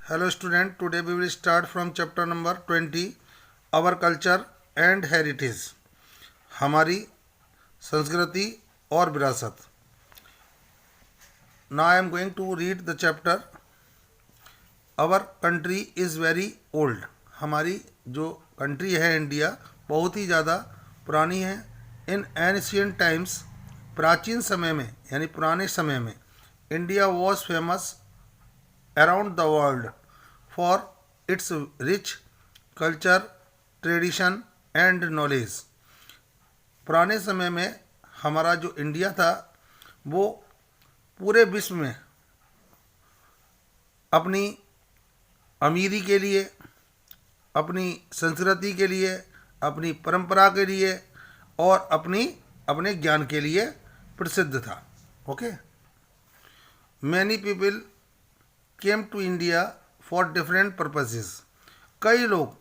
Hello student, today we will start from chapter number 20, our culture and heritage. हमारी संस्कृति और विरासत. Now I am going to read the chapter. Our country is very old. हमारी जो country है India बहुत ही ज़्यादा पुरानी है. इन एंशियंट टाइम्स, प्राचीन समय में यानी पुराने समय में, India was famous around the world for its rich culture, tradition and knowledge. पुराने समय में हमारा जो इंडिया था वो पूरे विश्व में अपनी अमीरी के लिए, अपनी संस्कृति के लिए, अपनी परंपरा के लिए और अपने ज्ञान के लिए प्रसिद्ध था. Okay. Many people came to India for different purposes. कई लोग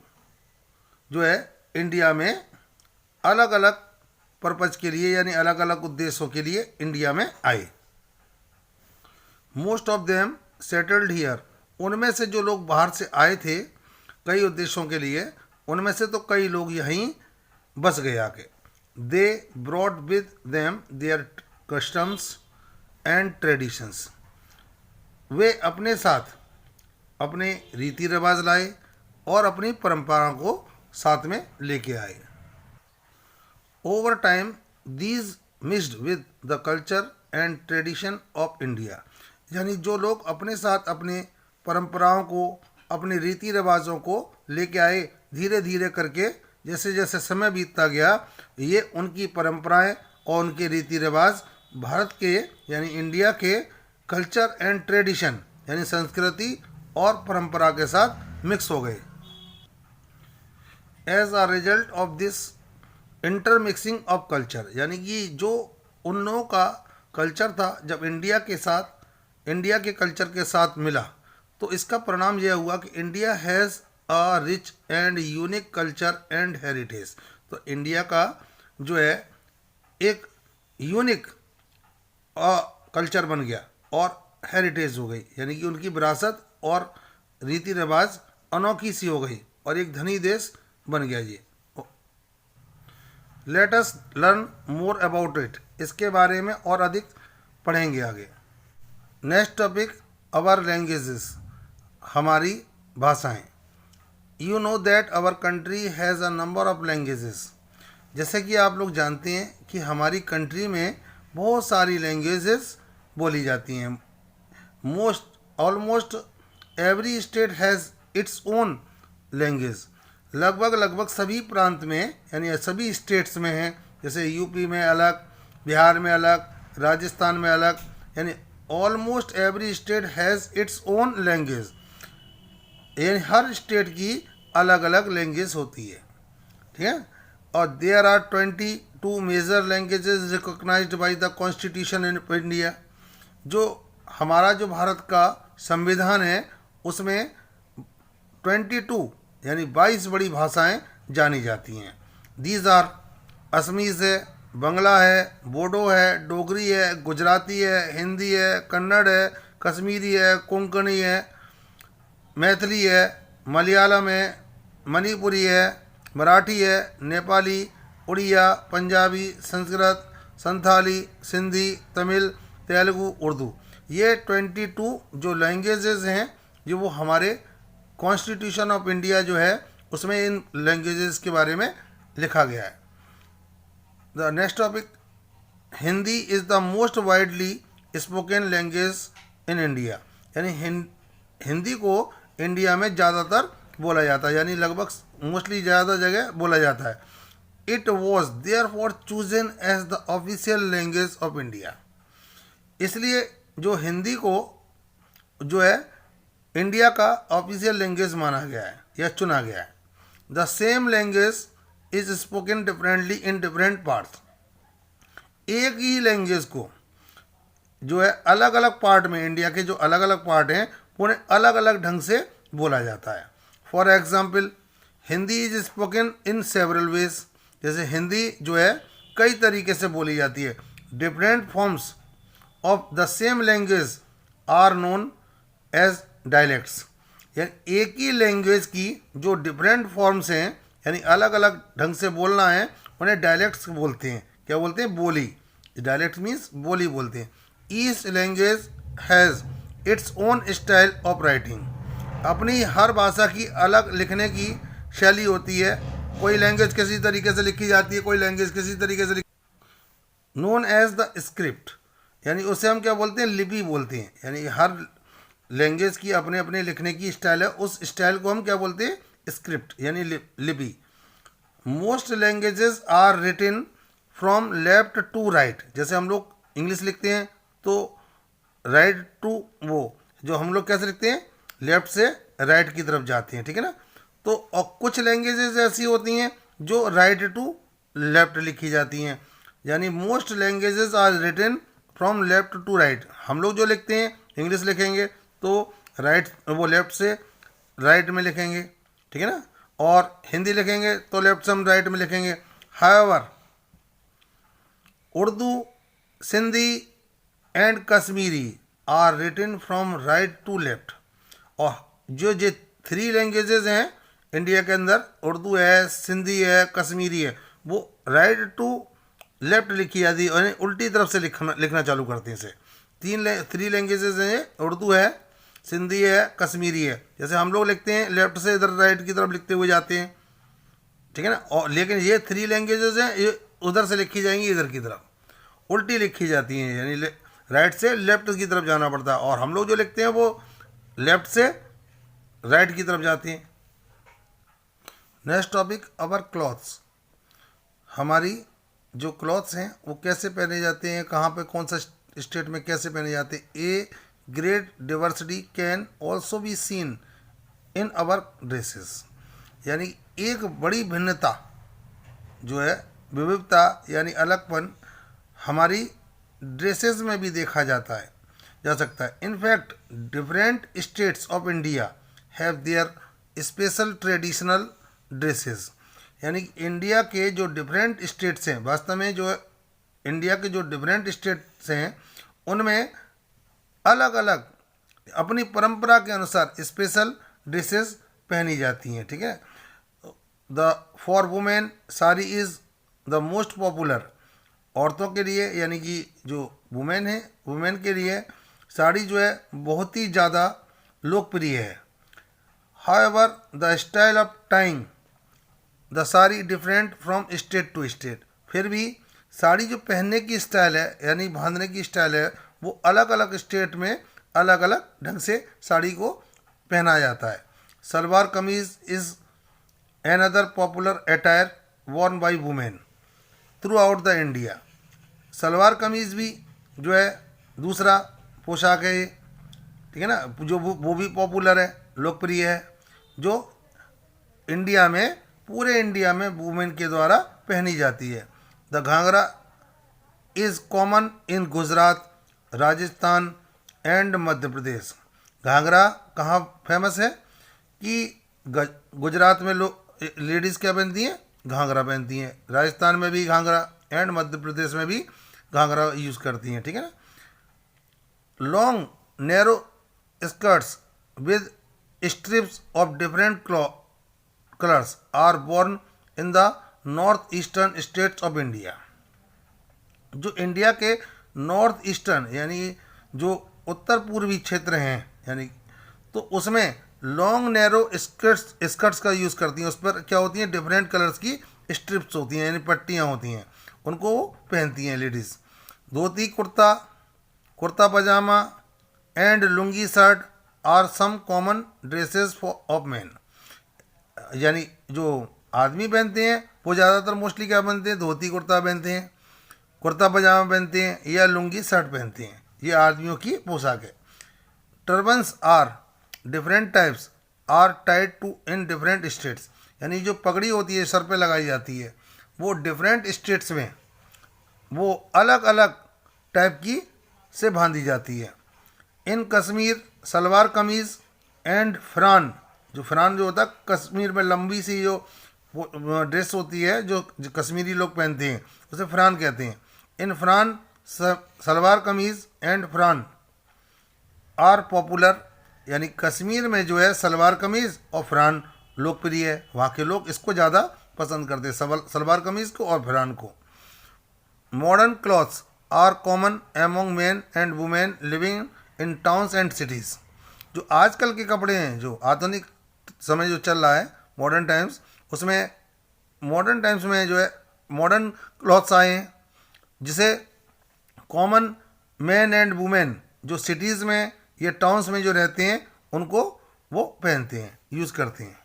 जो है इंडिया में अलग अलग पर्पज के लिए यानी अलग अलग उद्देश्यों के लिए इंडिया में आए. Most of them settled here. उनमें से जो लोग बाहर से आए थे कई उद्देश्यों के लिए, उनमें से तो कई लोग यहीं बस गए आके. They brought with them their customs and traditions. वे अपने साथ अपने रीति रिवाज लाए और अपनी परंपराओं को साथ में लेके आए. Over time these mixed with the culture and tradition of India. यानी जो लोग अपने साथ अपने परंपराओं को, अपने रीति रिवाजों को लेके आए, धीरे धीरे करके जैसे जैसे समय बीतता गया, ये उनकी परंपराएं और उनके रीति रिवाज भारत के यानी इंडिया के कल्चर एंड ट्रेडिशन यानी संस्कृति और परंपरा के साथ मिक्स हो गए. As a result of this intermixing of culture, यानी कि जो उन लोगों का कल्चर था जब इंडिया के कल्चर के साथ मिला, तो इसका परिणाम यह हुआ कि India has a rich and unique culture and heritage. तो इंडिया का जो है एक यूनिक कल्चर बन गया और हेरिटेज हो गई, यानी कि उनकी विरासत और रीति रिवाज अनोखी सी हो गई और एक धनी देश बन गया ये. Let us learn more about it. इसके बारे में और अधिक पढ़ेंगे आगे. Next topic, our languages. हमारी भाषाएं. You know that our country has a number of languages. जैसे कि आप लोग जानते हैं कि हमारी कंट्री में बहुत सारी लैंग्वेजेस बोली जाती हैं. Almost every state has its own language. लगभग सभी प्रांत में यानी सभी स्टेट्स में हैं. जैसे यूपी में अलग, बिहार में अलग, राजस्थान में अलग, यानी almost every state has its own language. यानी हर स्टेट की अलग अलग लैंग्वेज होती है. ठीक है. और there are 22 major languages recognised by the constitution of India. जो हमारा जो भारत का संविधान है उसमें 22 यानी 22 बड़ी भाषाएं जानी जाती हैं. दीज आर असमीज़ है, बंगला है, बोडो है, डोगरी है, गुजराती है, हिंदी है, कन्नड़ है, कश्मीरी है, कोंकणी है, मैथिली है, मलयालम है, मणिपुरी है, मराठी है, नेपाली, उड़िया, पंजाबी, संस्कृत, संथाली, सिंधी, तमिल, तेलुगु, उर्दू. ये 22 जो लैंग्वेजेस हैं जो वो हमारे कॉन्स्टिट्यूशन ऑफ इंडिया जो है उसमें इन लैंग्वेजेस के बारे में लिखा गया है. The next topic, Hindi is the most widely spoken language in India. यानी हिंदी को इंडिया में ज़्यादातर बोला जाता है, यानी लगभग मोस्टली ज़्यादा जगह बोला जाता है. It was therefore chosen as the official language of India. इसलिए जो हिंदी को जो है इंडिया का ऑफिशियल लैंग्वेज माना गया है या चुना गया है. The same language is spoken differently in different parts. एक ही लैंग्वेज को जो है अलग अलग पार्ट में, इंडिया के जो अलग अलग पार्ट हैं उन्हें अलग अलग ढंग से बोला जाता है. For example, Hindi is spoken in several ways. जैसे हिंदी जो है कई तरीके से बोली जाती है. Different forms of the same language are known as dialects. यानी एक ही लैंग्वेज की जो डिफरेंट फॉर्म्स हैं, यानी अलग अलग ढंग से बोलना है, उन्हें डायलेक्ट्स बोलते हैं। क्या बोलते हैं? बोली। डायलेक्ट मीन्स बोली बोलते हैं। Each language has its own style of writing. अपनी हर भाषा की अलग लिखने की शैली होती है। कोई लैंग्वेज किसी तरीके से लिखी जाती है, कोई लैंग्वेज किसी तरीके से नोन एज द स्क्रिप्ट, यानी उसे हम क्या बोलते हैं? लिपि बोलते हैं। यानी हर लैंग्वेज की अपने अपने लिखने की स्टाइल है, उस स्टाइल को हम क्या बोलते हैं? स्क्रिप्ट यानी लिपि। Most languages are written from left to right. जैसे हम लोग इंग्लिश लिखते हैं तो राइट टू, वो जो हम लोग कैसे लिखते हैं? लेफ्ट से राइट की तरफ जाते हैं, ठीक है ना। तो और कुछ लैंग्वेजेस ऐसी होती हैं जो राइट टू लेफ्ट लिखी जाती हैं। यानी most languages are written from left to right. हम लोग जो लिखते हैं, इंग्लिश लिखेंगे तो राइट, वो लेफ्ट से राइट में लिखेंगे, ठीक है ना। और हिंदी लिखेंगे तो लेफ्ट से हम राइट में लिखेंगे। However Urdu, Sindhi and Kashmiri are written from right to left. और जो 3 लैंग्वेजेस हैं इंडिया के अंदर, उर्दू है, सिंधी है, कश्मीरी है, वो राइट टू लेफ्ट लिखी जाती है, यानी उल्टी तरफ से लिखना चालू करते हैं इसे। 3 लैंग्वेजेस हैं, उर्दू है, सिंधी है, कश्मीरी है। जैसे हम लोग लिखते हैं लेफ्ट से इधर राइट की तरफ लिखते हुए जाते हैं, ठीक है ना। और लेकिन ये 3 लैंग्वेजेस हैं, ये उधर से लिखी जाएंगी इधर की तरफ, उल्टी लिखी जाती हैं, यानी राइट से लेफ्ट की तरफ जाना पड़ता है। और हम लोग जो लिखते हैं वो लेफ्ट से राइट की तरफ जाते हैं। नेक्स्ट टॉपिक, अवर क्लॉथ्स। हमारी जो क्लॉथ्स हैं वो कैसे पहने जाते हैं, कहाँ पे, कौन सा स्टेट में कैसे पहने जाते हैं। A great diversity can also be seen in our dresses. यानी एक बड़ी भिन्नता जो है, विविधता यानी अलगपन, हमारी ड्रेसेस में भी देखा जा सकता है। In fact different states of India have their special traditional dresses. यानी इंडिया के जो डिफरेंट स्टेट्स हैं, वास्तव में जो इंडिया के जो डिफरेंट स्टेट्स हैं उनमें अलग अलग अपनी परंपरा के अनुसार स्पेशल ड्रेसेस पहनी जाती हैं, ठीक है। The for women sari is the most popular. औरतों के लिए यानी कि जो वुमेन है, वुमेन के लिए साड़ी जो है बहुत ही ज़्यादा लोकप्रिय है। However the style of tying the sari different from state to state. फिर भी साड़ी जो पहनने की स्टाइल है, यानी बांधने की स्टाइल है, वो अलग अलग स्टेट में अलग अलग ढंग से साड़ी को पहना जाता है। Salwar kameez is another popular attire worn by women throughout the India. Salwar kameez भी जो है दूसरा पोशाक है ये, ठीक है ना, जो वो भी पॉपुलर है, लोकप्रिय है, जो इंडिया में, पूरे इंडिया में वुमेन के द्वारा पहनी जाती है। The ghagra is common in Gujarat, Rajasthan and Madhya Pradesh. घाघरा कहाँ फेमस है कि गुजरात में लोग लेडीज़ क्या पहनती हैं? घाघरा पहनती हैं। राजस्थान में भी घाघरा एंड मध्य प्रदेश में भी घाघरा यूज़ करती हैं, ठीक है ना। Long narrow skirts with strips of different colours are born in the north eastern states of India. जो इंडिया के नॉर्थ ईस्टर्न यानी जो उत्तर पूर्वी क्षेत्र हैं, यानी तो उसमें लॉन्ग नैरो स्कर्ट्स का यूज़ करती हैं। उस पर क्या होती हैं? डिफरेंट कलर्स की स्ट्रिप्स होती हैं, यानी पट्टियाँ होती हैं, उनको वो पहनती हैं ladies. Dhoti kurta, kurta pajama and lungi shirt are some common dresses of man. यानी जो आदमी पहनते हैं वो ज़्यादातर मोस्टली क्या पहनते हैं? धोती कुर्ता पहनते हैं, कुर्ता पजामा पहनते हैं या लुंगी शर्ट पहनते हैं। ये आदमियों की पोशाक है। Turbans are different types are tied to in different states. यानी जो पगड़ी होती है सर पे लगाई जाती है, वो डिफरेंट स्टेट्स में वो अलग अलग टाइप की से बांधी जाती है। इन कश्मीर सलवार कमीज़ एंड फ़रान, जो फ़रान जो होता है कश्मीर में लंबी सी जो ड्रेस होती है जो कश्मीरी लोग पहनते हैं, उसे फ़रान कहते हैं। इन फ़रान salwar kameez and फ़रान are popular यानी कश्मीर में जो है सलवार कमीज़ और फ़िरान लोकप्रिय है, वहाँ के लोग इसको ज़्यादा पसंद करते हैं, सलवार कमीज़ को और फ़िरान को। Modern clothes are common among man and women living in towns and cities. जो आजकल के कपड़े हैं, जो आधुनिक समय जो चल रहा है मॉडर्न टाइम्स, उसमें मॉडर्न टाइम्स में जो है मॉडर्न क्लॉथ्स आए हैं जिसे कॉमन मैन एंड वुमेन जो सिटीज़ में या टाउन्स में जो रहते हैं उनको वो पहनते हैं, यूज़ करते हैं।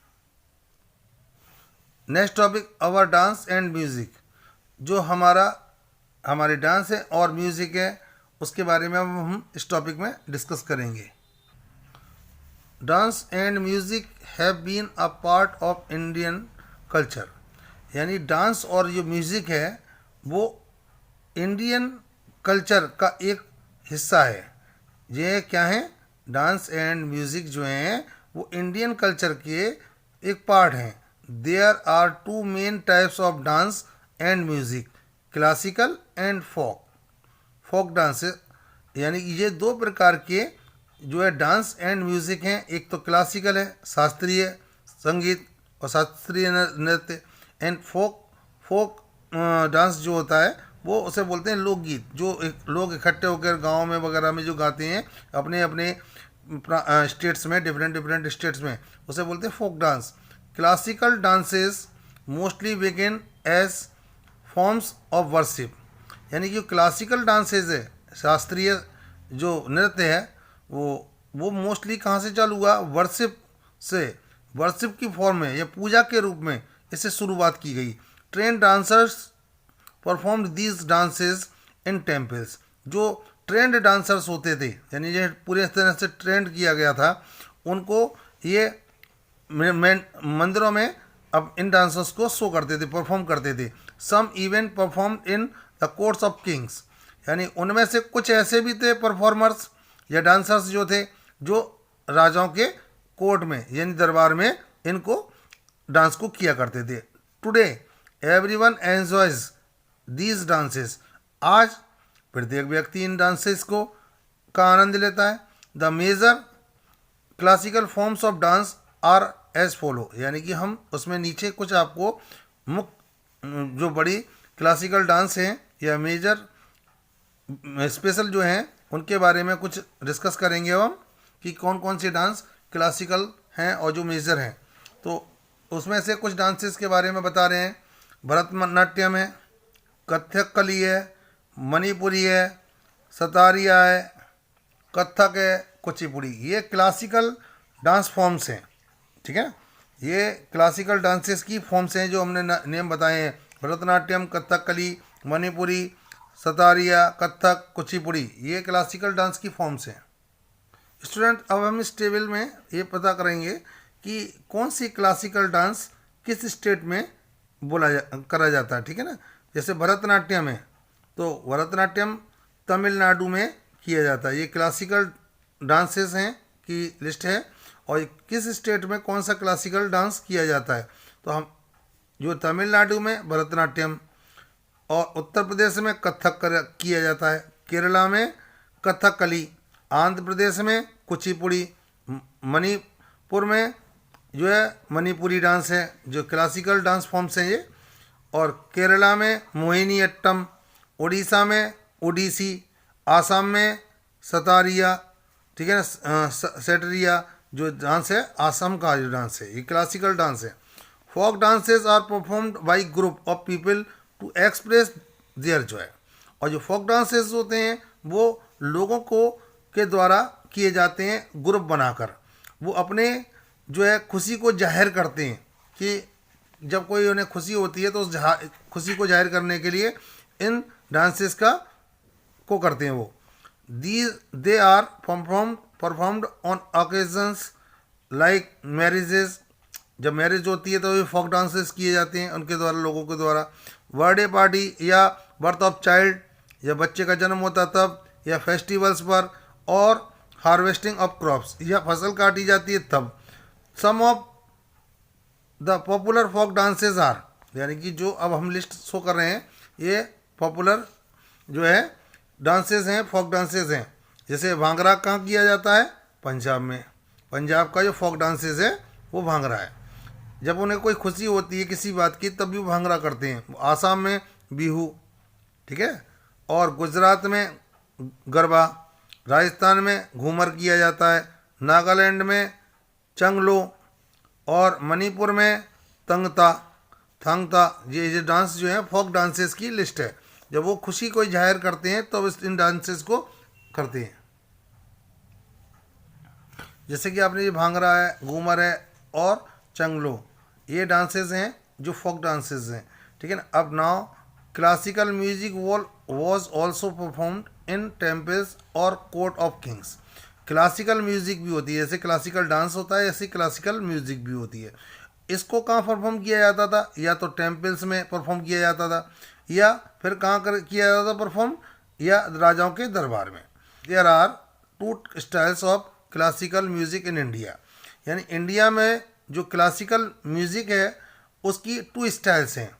Next topic our dance and music. जो हमारे डांस है और म्यूज़िक है उसके बारे में अब हम इस टॉपिक में डिस्कस करेंगे। Dance and music have been a part of Indian culture. यानी डांस और जो म्यूज़िक है वो इंडियन कल्चर का एक हिस्सा है। ये क्या है? डांस एंड म्यूज़िक जो हैं वो इंडियन कल्चर के एक पार्ट हैं। There are two main types of dance and music, classical and folk dances. यानी कि ये दो प्रकार के जो है डांस एंड म्यूज़िक हैं। एक तो क्लासिकल है, शास्त्रीय संगीत और शास्त्रीय नृत्य, एंड फोक डांस जो होता है वो उसे बोलते हैं लोकगीत। जो लोग इकट्ठे होकर गांव में वगैरह में जो गाते हैं अपने अपने स्टेट्स में, डिफरेंट स्टेट्स में, उसे बोलते हैं folk dance. Classical dances mostly begin as forms of worship. यानी कि क्लासिकल डांसेस है, शास्त्रीय जो नृत्य है वो मोस्टली कहाँ से चालू हुआ? वर्शिप से, वर्शिप की फॉर्म में या पूजा के रूप में इससे शुरुआत की गई। Train dancers perform these dances in temples. जो ट्रेंड डांसर्स होते थे, यानी ये पूरे तरह से ट्रेंड किया गया था, उनको ये मंदिरों में अब इन डांसर्स को शो करते थे, परफॉर्म करते थे। Some event perform in the courts of kings. यानी उनमें से कुछ ऐसे भी थे परफॉर्मर्स या डांसर्स जो थे जो राजाओं के कोर्ट में यानी दरबार में इनको डांस को किया करते थे। Today everyone enjoys these dances. आज प्रत्येक व्यक्ति इन डांसेस को का आनंद लेता है। The major classical forms of dance are as follow. यानी कि हम उसमें नीचे कुछ आपको मुख्य जो बड़ी क्लासिकल डांस हैं या मेजर स्पेशल जो हैं उनके बारे में कुछ डिस्कस करेंगे हम कि कौन कौन से डांस क्लासिकल हैं और जो मेजर हैं। तो उसमें से कुछ डांसेस के बारे में बता रहे हैं। भरतनाट्यम है, कथकली है, मणिपुरी है, सतारिया है, कथक है, कुचिपुड़ी। ये क्लासिकल डांस फॉर्म्स हैं, ठीक है। ये क्लासिकल डांसेस की फॉर्म्स हैं जो हमने नेम बताए हैं। भरतनाट्यम, कथकली, मणिपुरी, सतारिया, कथक, कुचिपुड़ी, ये क्लासिकल डांस की फॉर्म्स हैं। स्टूडेंट, अब हम इस टेबल में ये पता करेंगे कि कौन सी क्लासिकल डांस किस स्टेट में करा जाता है, ठीक है ना। जैसे भरतनाट्यम है तो भरतनाट्यम तमिलनाडु में किया जाता है। ये क्लासिकल डांसेस हैं की लिस्ट है और किस स्टेट में कौन सा क्लासिकल डांस किया जाता है। तो हम जो तमिलनाडु में भरतनाट्यम और उत्तर प्रदेश में कथक किया जाता है, केरला में कथकली, आंध्र प्रदेश में कुचिपुड़ी, मणिपुर में जो है मणिपुरी डांस है जो क्लासिकल डांस फॉर्म्स हैं ये, और केरला में मोहिनीअट्टम, उड़ीसा में ओडिसी, आसाम में सतारिया, ठीक है ना, सेटरिया जो डांस है आसाम का जो डांस है, ये क्लासिकल डांस है। Folk dances are performed by group of people to express their joy. और जो फोक डांसेस होते हैं वो लोगों को के द्वारा किए जाते हैं ग्रुप बनाकर। वो अपने जो है खुशी को जाहिर करते हैं कि जब कोई उन्हें खुशी होती है तो उस खुशी को जाहिर करने के लिए इन डांसेस को करते हैं वो। They are performed on occasions like marriages. जब मैरिज होती है तो ये फोक डांसेस किए जाते हैं उनके द्वारा, लोगों के द्वारा। बर्थडे पार्टी या बर्थ ऑफ चाइल्ड, या बच्चे का जन्म होता तब, या फेस्टिवल्स पर, और हार्वेस्टिंग ऑफ क्रॉप्स, या फसल काटी जाती है तब। Some of the popular folk dances are, यानी कि जो अब हम लिस्ट शो कर रहे हैं ये पॉपुलर जो है डांसेस हैं, फोक डांसेस हैं। जैसे भांगड़ा कहाँ किया जाता है? पंजाब में। पंजाब का जो फोक डांसेस है वो भांगड़ा है। जब उन्हें कोई खुशी होती है किसी बात की तब भी वो भांगड़ा करते हैं। आसाम में बिहू, ठीक है, और गुजरात में गरबा, राजस्थान में घूमर किया जाता है, नागालैंड में चंगलो और मणिपुर में तंगता थांगता। ये डांस जो है फोक डांसेस की लिस्ट है। जब वो खुशी को जाहिर करते हैं तो इन डांसेस को करते हैं। जैसे कि आपने ये भांगड़ा है, घूमर है और चंगलो, ये डांसेस हैं जो फोक डांसेस हैं, ठीक है ना। अब now classical music was also performed in temples और court of kings. Classical music भी होती है, जैसे क्लासिकल डांस होता है ऐसे क्लासिकल म्यूजिक भी होती है। इसको कहाँ परफॉर्म किया जाता था? या तो टेम्पल्स में परफॉर्म किया जाता था या फिर कहाँ कर किया जाता था परफॉर्म, या राजाओं के दरबार में। There are two styles of classical music in India, यानी इंडिया में जो क्लासिकल म्यूजिक है उसकी 2 स्टाइल्स हैं,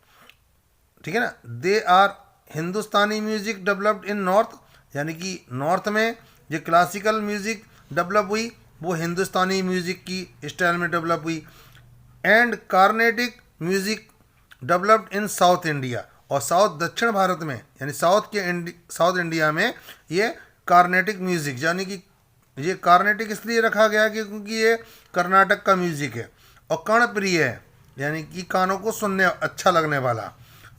ठीक है ना। They are Hindustani music developed in north, यानी कि नॉर्थ में जो क्लासिकल म्यूजिक डेवलप हुई वो हिंदुस्तानी म्यूजिक की स्टाइल में डेवलप हुई। And Carnatic music developed in south India, और साउथ दक्षिण भारत में यानी साउथ इंडिया में ये कार्नेटिक म्यूजिक, यानी कि ये कार्नेटिक इसलिए रखा गया कि क्योंकि ये कर्नाटक का म्यूजिक है और कर्णप्रिय है, यानी कि कानों को सुनने अच्छा लगने वाला,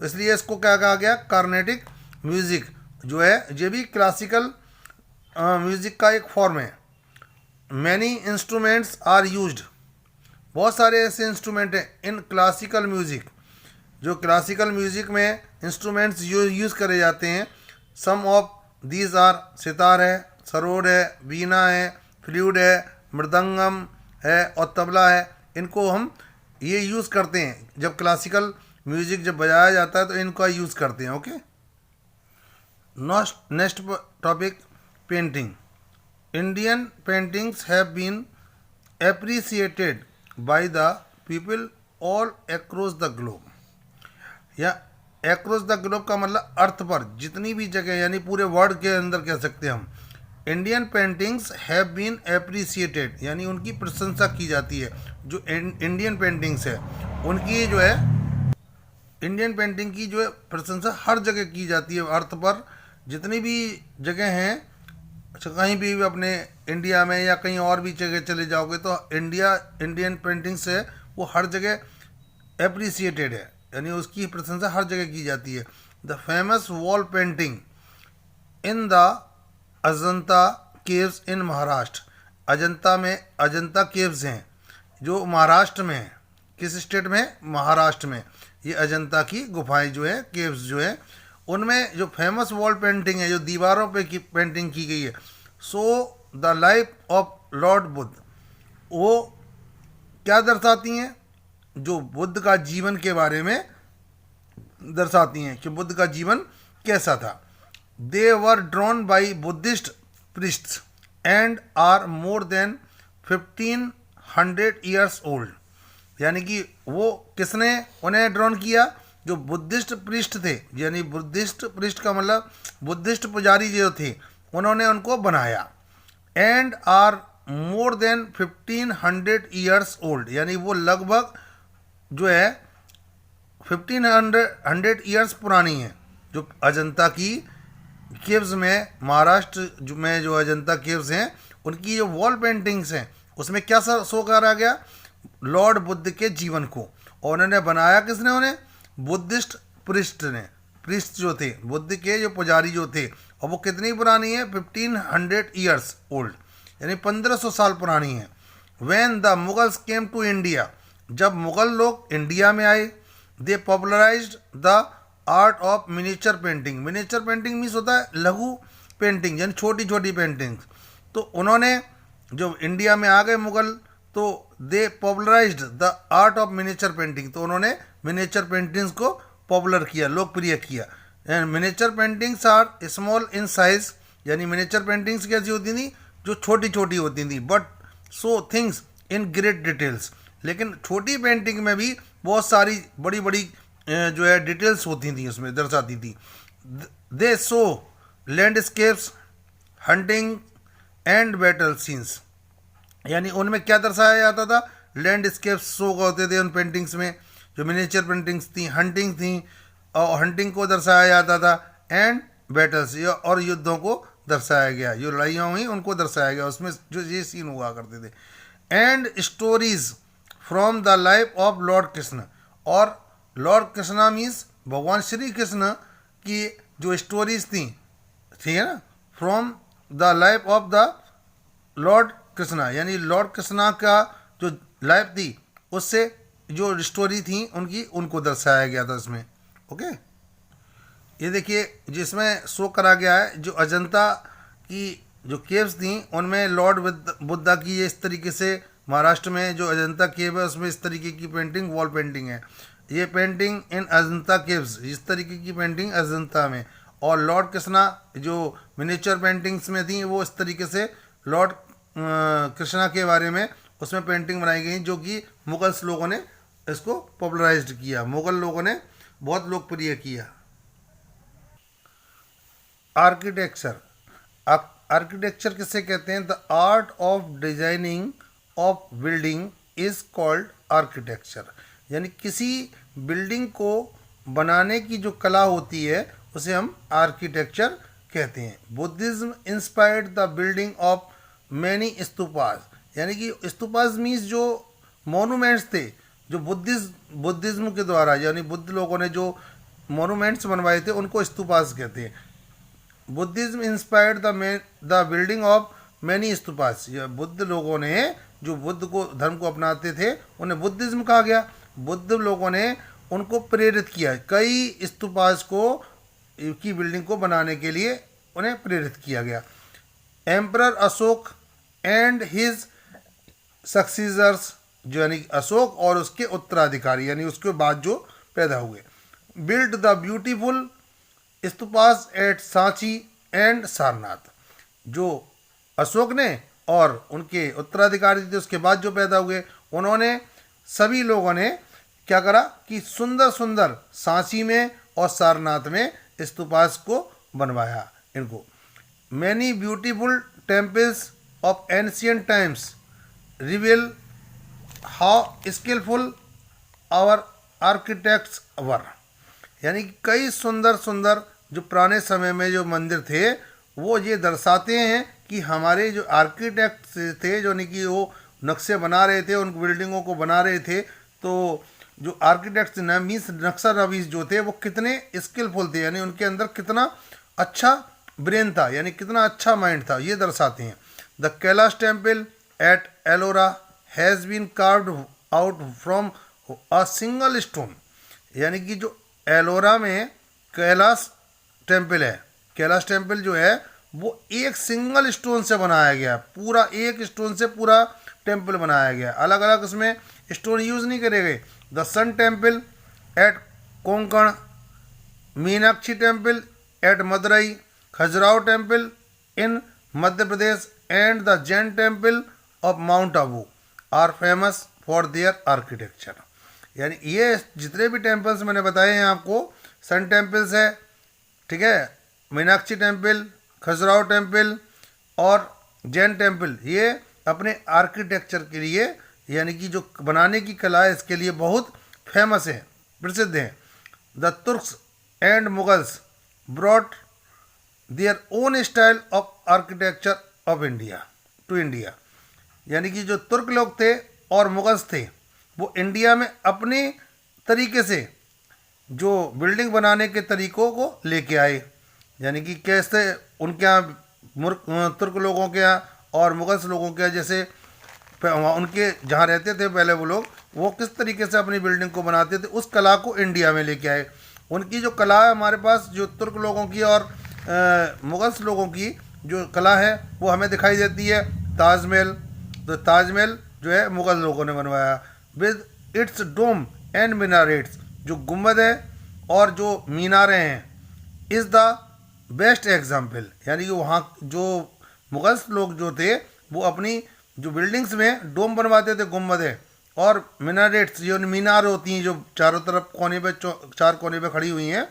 इसलिए इसको क्या कहा गया? कार्नेटिक म्यूजिक जो है ये भी क्लासिकल म्यूजिक का एक फॉर्म है। मैनी इंस्ट्रूमेंट्स आर यूज्ड, बहुत सारे ऐसे इंस्ट्रूमेंट हैं इन क्लासिकल म्यूजिक, जो क्लासिकल म्यूजिक में इंस्ट्रूमेंट्स यूज़ करे जाते हैं। सम ऑफ दीज आर सितार है, सरोद है, वीणा है, फ्लूट है, मृदंगम है और तबला है। इनको हम ये यूज़ करते हैं जब क्लासिकल म्यूजिक जब बजाया जाता है तो इनका यूज़ करते हैं। Okay, next topic, painting. Indian paintings have been appreciated by the people all across the globe, या अक्रॉस द ग्लोब का मतलब अर्थ पर जितनी भी जगह, यानी पूरे वर्ल्ड के अंदर कह सकते हैं हम। Indian paintings have been appreciated, यानी उनकी प्रशंसा की जाती है। जो इंडियन पेंटिंग्स है उनकी जो है इंडियन पेंटिंग की जो है प्रशंसा हर जगह की जाती है। अर्थ पर जितनी भी जगह हैं, कहीं भी अपने इंडिया में या कहीं और भी जगह चले जाओगे तो इंडियन पेंटिंग्स है वो हर जगह एप्रिसिएटेड है, यानी उसकी प्रशंसा हर जगह की जाती है। The famous wall painting in the Ajanta caves in Maharashtra, Ajanta caves हैं जो महाराष्ट्र में है। किस स्टेट में? महाराष्ट्र में। ये अजंता की गुफाएं जो है, केव्स जो है, उनमें जो फेमस वॉल पेंटिंग है, जो दीवारों पे की पेंटिंग की गई है, so the life of Lord Buddha, वो क्या दर्शाती हैं? जो बुद्ध का जीवन के बारे में दर्शाती हैं कि बुद्ध का जीवन कैसा था। They were drawn by Buddhist priests and are more than 1500 years old, यानी कि वो किसने उन्हें ड्रॉन किया? जो बुद्धिस्ट प्रीस्ट थे, यानी बुद्धिस्ट प्रीस्ट का मतलब बुद्धिस्ट पुजारी जो थे, उन्होंने उनको बनाया। And are more than 1500 years old, यानी वो लगभग जो है 1500 ईयर्स पुरानी है। जो अजंता की केव्स में, महाराष्ट्र में जो अजंता केव्स हैं, उनकी जो वॉल पेंटिंग्स हैं उसमें क्या शो करा गया? लॉर्ड बुद्ध के जीवन को। और उन्होंने बनाया किसने? उन्हें बुद्धिस्ट प्रीस्ट ने, प्रीस्ट जो थे, बुद्ध के जो पुजारी जो थे। और वो कितनी पुरानी है? 1500 ईयर्स ओल्ड, यानी 1500 साल पुरानी है। When the Mughals came to India, जब मुगल लोग इंडिया में आए, they popularized the art of miniature painting. Miniature painting means होता है लघु पेंटिंग, यानी छोटी छोटी पेंटिंग्स। तो उन्होंने जो इंडिया में आ गए मुगल, तो they popularized the art of miniature painting, तो उन्होंने मिनिएचर पेंटिंग्स को पॉपुलर किया, लोकप्रिय किया। And miniature paintings are small in size, यानी मिनिएचर पेंटिंग्स कैसी होती थी? जो छोटी छोटी होती थी, but show things in great details. लेकिन छोटी पेंटिंग में भी बहुत सारी बड़ी बड़ी जो है डिटेल्स होती थी, उसमें दर्शाती थी। दे show landscapes, hunting and battle scenes, यानी उनमें क्या दर्शाया जाता था, लैंडस्केप्स शो होते थे उन पेंटिंग्स में, जो मिनिएचर पेंटिंग्स थी, हंटिंग थी, और हंटिंग को दर्शाया जाता था, एंड बैटल्स और युद्धों को दर्शाया गया, जो लड़ाइयाँ हुई उनको दर्शाया गया, उसमें जो ये सीन हुआ करते थे। And stories from the life of Lord Krishna, और लॉर्ड कृष्णा मीन्स भगवान श्री कृष्ण की जो स्टोरीज थी, ठीक है ना, from the life of the Lord Krishna, यानी लॉर्ड कृष्णा का जो लाइफ थी उससे जो स्टोरी थी उनकी, उनको दर्शाया गया था इसमें। ओके, ये देखिए जिसमें शो करा गया है, जो अजंता की जो केव्स थी उनमें लॉर्ड बुद्धा की ये इस तरीके से, महाराष्ट्र में जो अजंता केव है उसमें इस तरीके की पेंटिंग, वॉल पेंटिंग है। ये पेंटिंग इन अजंता केव्स, इस तरीके की पेंटिंग अजंता में। और लॉर्ड कृष्णा जो मिनिएचर पेंटिंग्स में थी वो इस तरीके से लॉर्ड कृष्णा के बारे में उसमें पेंटिंग बनाई गई, जो कि मुगल्स लोगों ने इसको पॉपुलराइज्ड किया, मुगल लोगों ने बहुत लोकप्रिय किया। आर्किटेक्चर, आर्किटेक्चर किसे कहते हैं? The art of designing of building is called architecture, यानी किसी बिल्डिंग को बनाने की जो कला होती है उसे हम आर्किटेक्चर कहते हैं। Buddhism inspired the building of many stupas, यानी कि स्तूपास मीन्स जो मोनूमेंट्स थे, जो बुद्धिज्म के द्वारा, यानी बुद्ध लोगों ने जो मोनूमेंट्स बनवाए थे उनको स्तूपास कहते हैं। Buddhism inspired the building of many stupas, या बुद्ध लोगों ने जो बुद्ध को धर्म को अपनाते थे उन्हें बुद्धिज्म कहा गया। बुद्ध लोगों ने उनको प्रेरित किया, कई स्तूपास को की बिल्डिंग को बनाने के लिए उन्हें प्रेरित किया गया। एम्परर अशोक एंड हिज सक्सीजर्स, जो यानी अशोक और उसके उत्तराधिकारी, यानी उसके बाद जो पैदा हुए, build the beautiful stupas at Sanchi and Sarnath, जो अशोक ने और उनके उत्तराधिकारी थे उसके बाद जो पैदा हुए, उन्होंने सभी लोगों ने क्या करा कि सुंदर सुंदर सांची में और सारनाथ में स्तूपास को बनवाया इनको। Many beautiful temples of ancient times reveal how skillful our architects were, यानी कि कई सुंदर सुंदर जो पुराने समय में जो मंदिर थे वो ये दर्शाते हैं कि हमारे जो आर्किटेक्ट थे, जो नहीं कि वो नक्शे बना रहे थे, उन बिल्डिंगों को बना रहे थे, तो जो आर्किटेक्ट्स मीन्स नक्शा नवीस जो थे वो कितने स्किलफुल थे, यानी उनके अंदर कितना अच्छा ब्रेन था, यानी कितना अच्छा माइंड था, ये दर्शाते हैं। The Kailash temple at Ellora has been carved out from a single stone, यानी कि जो एलोरा में कैलाश टेम्पल है, कैलाश टेम्पल जो है वो एक सिंगल स्टोन से बनाया गया, पूरा एक स्टोन से पूरा टेम्पल बनाया गया, अलग अलग उसमें स्टोन यूज़ नहीं करे गए। The sun temple at Konkan, Meenakshi temple at Madurai, Khajuraho temple in Madhya Pradesh and the Jain temple of mount Abu are famous for their architecture, यानी ये जितने भी टेम्पल्स मैंने बताए हैं आपको, सन टेम्पल्स है, ठीक है, मीनाक्षी टेम्पल, खजुराहो टेम्पल और जैन टेम्पल, ये अपने आर्किटेक्चर के लिए, यानी कि जो बनाने की कला है इसके लिए बहुत फेमस है, प्रसिद्ध हैं। The Turks and Mughals brought their own style of architecture of India to India, यानी कि जो तुर्क लोग थे और मुगल्स थे वो इंडिया में अपने तरीके से जो बिल्डिंग बनाने के तरीकों को लेके आए, यानी कि कैसे उनके यहाँ तुर्क लोगों के यहाँ और मुगल्स लोगों के यहाँ, जैसे उनके जहाँ रहते थे पहले वो लोग, वो किस तरीके से अपनी बिल्डिंग को बनाते थे, उस कला को इंडिया में लेके आए। उनकी जो कला है हमारे पास, जो तुर्क लोगों की और मुगल्स लोगों की जो कला है वो हमें दिखाई देती है। ताजमहल, तो ताजमहल जो है मुगल लोगों ने बनवाया, विद इट्स डोम एंड मीनारेट्स, जो गुम्बद है और जो मीनारें हैं, इज़ द बेस्ट एग्जाम्पल, यानी कि वहाँ जो मुगल्स लोग जो थे वो अपनी जो बिल्डिंग्स में डोम बनवाते थे, गुम्बद है, और मीनारेट्स, जो मीनार होती हैं जो चारों तरफ कोने पे, चार कोने पे खड़ी हुई हैं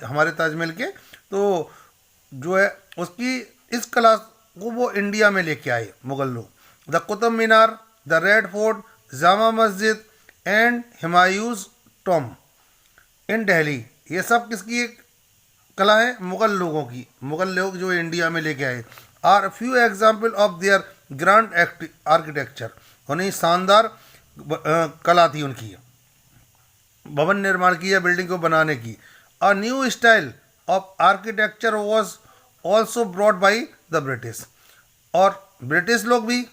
हमारे ताजमहल के, तो जो है उसकी इस कला को वो इंडिया में लेके आए मुगल लोग। The Qutub Minar, the red fort, Jama Masjid and Humayun's Tom इन दिल्ली। ये सब किसकी एक कला है? मुगल लोगों की। मुगल लोग जो इंडिया में लेके आए। Are few example of their grand architecture. उन्हें शानदार कला थी उनकी, भवन निर्माण की या बिल्डिंग को बनाने की। A new style of architecture was also brought by the British. और ब्रिटिश लोग भी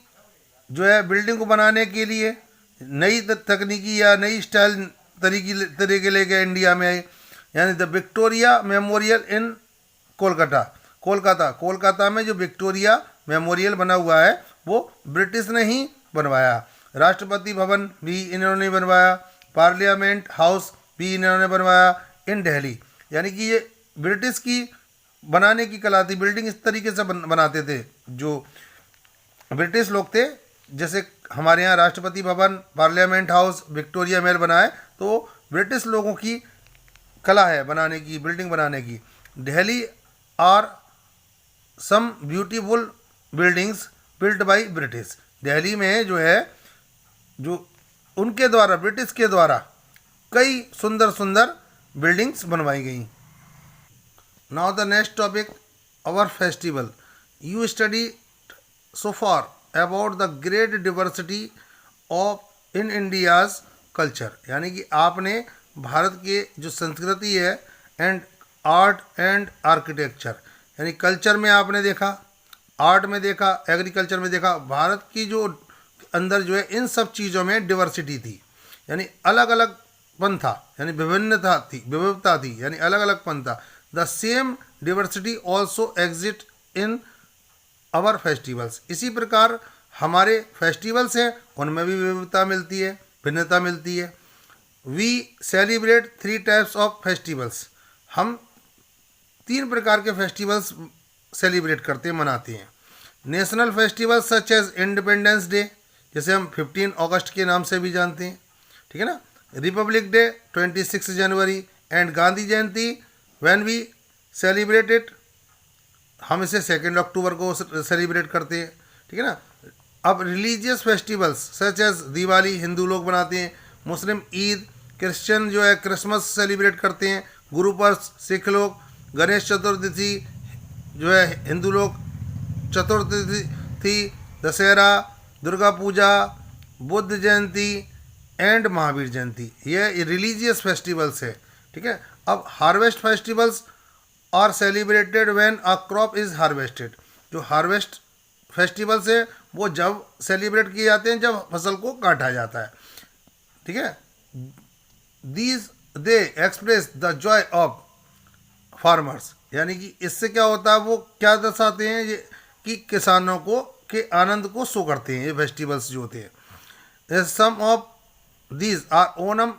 जो है बिल्डिंग को बनाने के लिए नई तकनीकी या नई स्टाइल तरीके लेके इंडिया में आए। यानी द विक्टोरिया मेमोरियल इन कोलकाता, कोलकाता में जो विक्टोरिया मेमोरियल बना हुआ है वो ब्रिटिश ने ही बनवाया। राष्ट्रपति भवन भी इन्होंने बनवाया, पार्लियामेंट हाउस भी इन्होंने बनवाया इन दिल्ली। यानी कि ये ब्रिटिश की बनाने की कला थी। बिल्डिंग इस तरीके से बनाते थे जो ब्रिटिश लोग थे। जैसे हमारे यहाँ Rashtrapati Bhavan, parliament house, Victoria महल बना है, तो ब्रिटिश लोगों की कला है बनाने की, बिल्डिंग बनाने की। Delhi are some beautiful buildings built by British. Delhi में जो है जो उनके द्वारा, ब्रिटिश के द्वारा कई सुंदर सुंदर बिल्डिंग्स बनवाई गई। Now the next topic, our festival. You study so far about the great diversity of in India's culture। यानी कि आपने भारत के जो संस्कृति है एंड आर्ट एंड आर्किटेक्चर, यानी कल्चर में आपने देखा, आर्ट में देखा, एग्रीकल्चर में देखा, भारत की जो अंदर जो है इन सब चीज़ों में डिवर्सिटी थी, यानी अलग अलग पन था, यानी विविधता थी, यानी अलग अलग पन था। The same diversity also exist in our festivals. इसी प्रकार हमारे फेस्टिवल्स हैं उनमें भी विविधता मिलती है, भिन्नता मिलती है। We celebrate 3 types of festivals. हम 3 प्रकार के फेस्टिवल्स सेलिब्रेट करते हैं, मनाते हैं। National festivals such as independence day, जैसे हम 15 अगस्त के नाम से भी जानते हैं, ठीक है ना। Republic day 26 January and Gandhi Jayanti when we celebrate it, हम इसे 2 अक्टूबर को सेलिब्रेट करते हैं, ठीक है ना। अब religious festivals such as Diwali Hindu लोग बनाते हैं, मुस्लिम ईद, क्रिश्चियन जो है क्रिसमस सेलिब्रेट करते हैं, गुरु पर्व सिख लोग, गणेश चतुर्थी जो है हिंदू लोग चतुर्थी, दशहरा, दुर्गा पूजा, बुद्ध जयंती एंड महावीर जयंती, ये रिलीजियस फेस्टिवल्स है, ठीक है। अब harvest festivals are celebrated when a crop is harvested. जो हार्वेस्ट फेस्टिवल्स है वो जब सेलिब्रेट किए जाते हैं जब फसल को काटा जाता है, ठीक है। These they express the Joy of farmers. यानी कि इससे क्या होता है, वो क्या दर्शाते हैं ये कि किसानों को के आनंद को शो करते हैं ये फेस्टिवल्स जो होते हैं। सम ऑफ दीज आर ओनम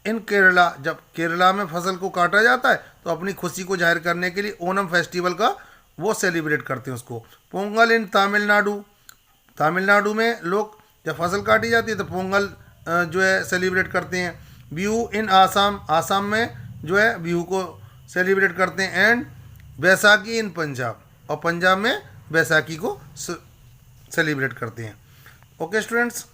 इन केरला। जब केरला में फसल को काटा जाता है तो अपनी खुशी को जाहिर करने के लिए ओनम फेस्टिवल का वो सेलिब्रेट करते हैं उसको। पोंगल इन तमिलनाडु, तमिलनाडु में लोग जब फसल काटी जाती है तो पोंगल जो है सेलिब्रेट करते हैं। बिहू इन आसाम, आसाम में जो है बिहू को सेलिब्रेट करते हैं। एंड बैसाखी इन पंजाब, और पंजाब में बैसाखी को सेलिब्रेट करते हैं। Okay students,